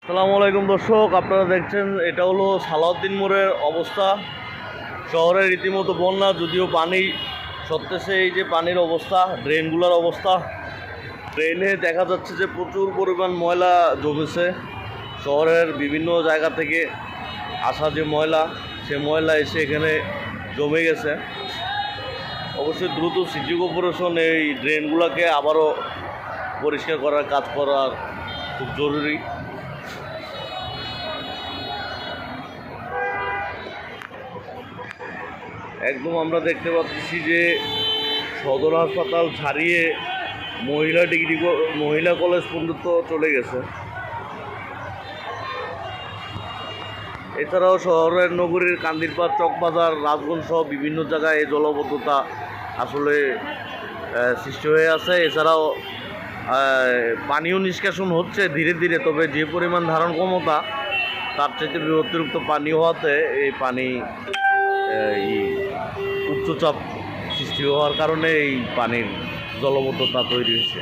আসসালামু আলাইকুম দর্শক, আপনারা দেখছেন এটা হলো সালাউদ্দিন মোড়ের অবস্থা। শহরে রীতিমতো বন্যা, যদিও পানি সত্ত্বেও এই যে পানির অবস্থা, ড্রেনগুলোর অবস্থা, ড্রেনে দেখা যাচ্ছে যে প্রচুর পরিমাণ ময়লা জমেছে। শহরের বিভিন্ন জায়গা থেকে আসা যে ময়লা, সে ময়লা এসে এখানে জমে গেছে। অবশ্যই দ্রুত সিটি কর্পোরেশন এই ড্রেনগুলোকে আবারও পরিষ্কার করার কাজ করার খুব জরুরি। একদম আমরা দেখতে পাচ্ছি যে সদর হাসপাতাল ছাড়িয়ে মহিলা কলেজ পর্যন্ত চলে গেছে। এছাড়াও শহরের নগরীর কান্দিরপাড়, চকবাজার, রাজগঞ্জ সহ বিভিন্ন জায়গায় এই জলবদ্ধতা আসলে সৃষ্টি হয়ে আছে। এছাড়াও পানীয় নিষ্কাশন হচ্ছে ধীরে ধীরে, তবে যে পরিমাণ ধারণ ক্ষমতা তার চাইতে অতিরিক্ত পানি হওয়াতে এই পানি এই উচ্চচাপ সৃষ্টি হওয়ার কারণে এই পানির জলবদ্ধতা তৈরি হয়েছে।